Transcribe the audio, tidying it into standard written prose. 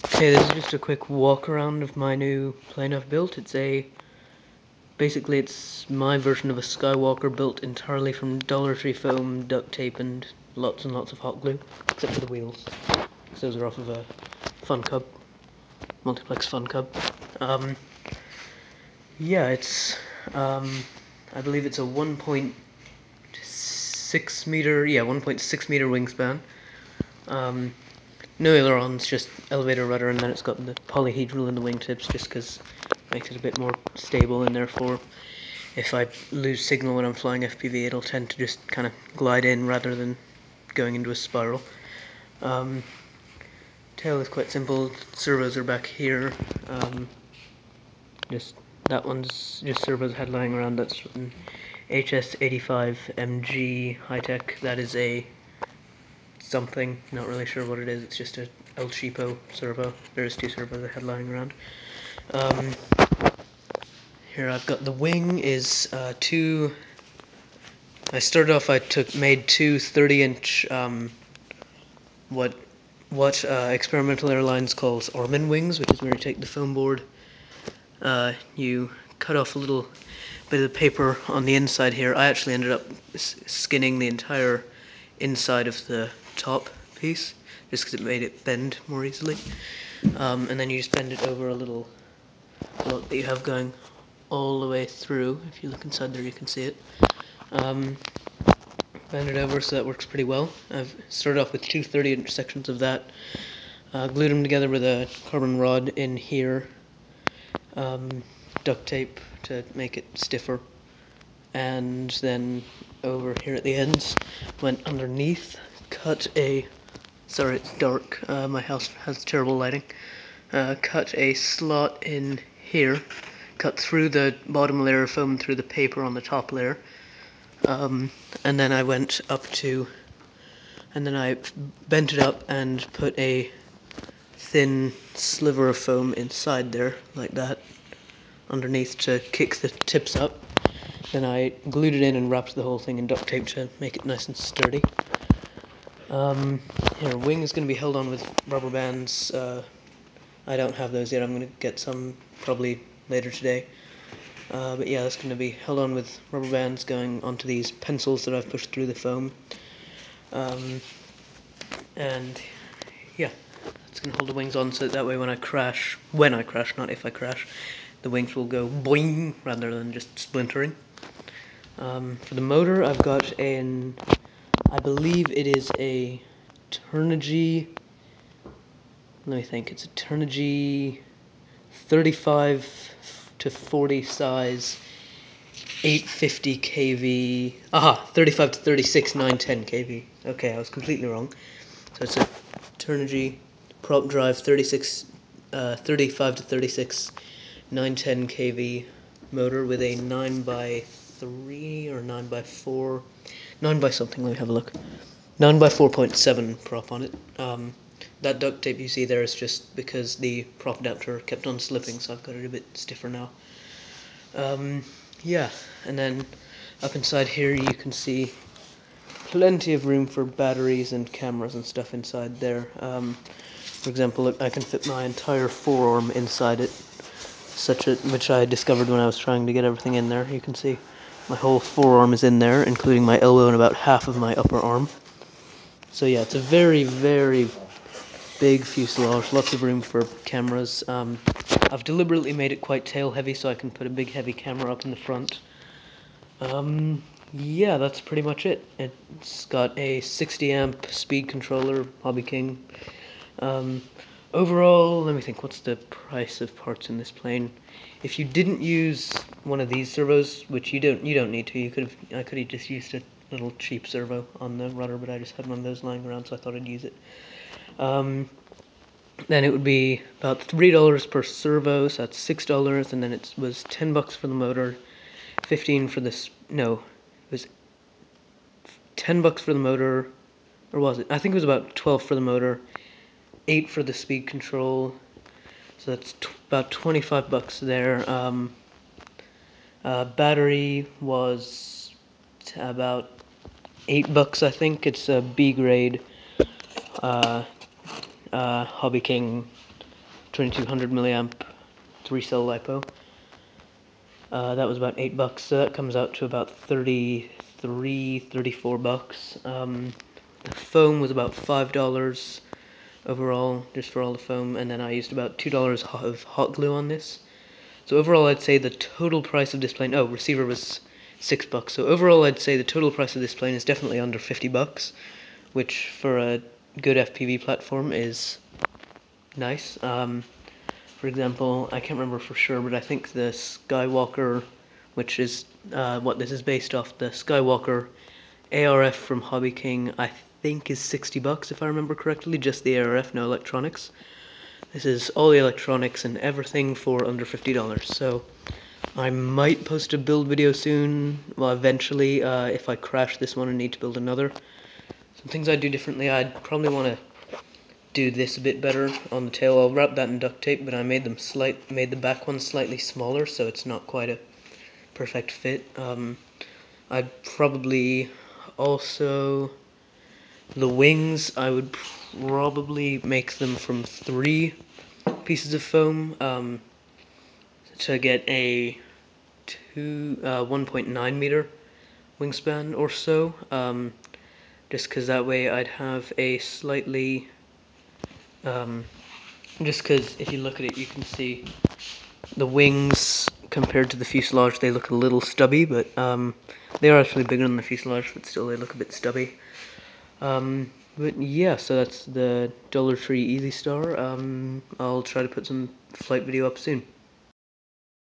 Okay, this is just a quick walk around of my new plane I've built. Basically it's my version of a skywalker built entirely from Dollar Tree foam, duct tape, and lots of hot glue, except for the wheels. Those are off of a Fun Cub, Multiplex Fun Cub. Yeah, I believe it's a 1.6 meter, 1.6 meter wingspan. No ailerons, just elevator rudder, and then it's got the polyhedral in the wingtips just because it makes it a bit more stable, and therefore if I lose signal when I'm flying FPV, it'll tend to just kind of glide in rather than going into a spiral. Tail is quite simple. Servos are back here. That one's just servos head lying around. That's an HS85MG high-tech. That is a something, not really sure what it is. It's just a El Cheapo servo. There's two servos head lying around. Here I've got the wing is two. I started off. Made two 30-inch what Experimental Airlines calls Orman wings, which is where you take the foam board. You cut off a little bit of the paper on the inside here. I actually ended up skinning the entire inside of the top piece just because it made it bend more easily. And then you just bend it over a little block that you have going all the way through. If you look inside there, you can see it. Bend it over so that works pretty well. I've started off with two 30-inch sections of that. Glued them together with a carbon rod in here. Duct tape to make it stiffer. And then over here at the ends, went underneath, sorry it's dark, my house has terrible lighting. Cut a slot in here, cut through the bottom layer of foam through the paper on the top layer. And then I went up to, and then I bent it up and put a thin sliver of foam inside there, like that, underneath to kick the tips up. Then I glued it in and wrapped the whole thing in duct tape to make it nice and sturdy. Here, wing is going to be held on with rubber bands. I don't have those yet. I'm going to get some probably later today. But yeah, that's going to be held on with rubber bands going onto these pencils that I've pushed through the foam. And yeah, it's going to hold the wings on so that way when I crash, not if I crash, the wings will go boing rather than just splintering. For the motor, I've got I believe it is a Turnigy, let me think, it's a Turnigy 35 to 40 size 850 kV, 35 to 36 910 kV. Okay, I was completely wrong. So it's a Turnigy prop drive 35 to 36 910 kV motor with a 9x3 or 9x4, 9 by something, let me have a look. 9 by 4.7 prop on it. That duct tape you see there is just because the prop adapter kept on slipping, so I've got it a bit stiffer now. Yeah, and then up inside here you can see plenty of room for batteries and cameras and stuff inside there. For example, look, I can fit my entire forearm inside it, which I discovered when I was trying to get everything in there. You can see my whole forearm is in there, including my elbow and about half of my upper arm. So yeah, it's a very, very big fuselage, lots of room for cameras. I've deliberately made it quite tail heavy so I can put a big heavy camera up in the front. Yeah, that's pretty much it. It's got a 60 amp speed controller, Hobby King. Overall, let me think, what's the price of parts in this plane? If you didn't use one of these servos, which you don't need to, I could have just used a little cheap servo on the rudder, but I just had one of those lying around, so I thought I'd use it. Then it would be about $3 per servo, so that's $6, and then it was $10 for the motor, 15 for this. No, it was $10 for the motor, or was it? I think it was about 12 for the motor, 8 for the speed control, so that's about $25 there. Battery was about $8, I think. It's a B grade Hobby King 2200 milliamp 3-cell LiPo. That was about $8, so that comes out to about 33, 34 bucks. The foam was about $5 overall, just for all the foam, and then I used about $2 of hot glue on this. So overall, I'd say the total price of this plane. Oh, receiver was $6. So overall, I'd say the total price of this plane is definitely under $50, which for a good FPV platform is nice. For example, I can't remember for sure, but I think the Skywalker, which is what this is based off, the Skywalker ARF from Hobby King, I think is $60 if I remember correctly, just the ARF, no electronics. This is all the electronics and everything for under $50. So I might post a build video soon, well eventually, if I crash this one and need to build another. Some things I'd do differently, I'd probably want to do this a bit better on the tail. I'll wrap that in duct tape, but I made the back one slightly smaller, so it's not quite a perfect fit. I'd probably also, the wings, I would probably make them from 3 pieces of foam to get a 1.9 meter wingspan or so. Just because that way I'd have a slightly just because if you look at it, you can see the wings compared to the fuselage, they look a little stubby, but they are actually bigger than the fuselage, but still they look a bit stubby. But yeah, so that's the Dollar Tree Easy Star. I'll try to put some flight video up soon.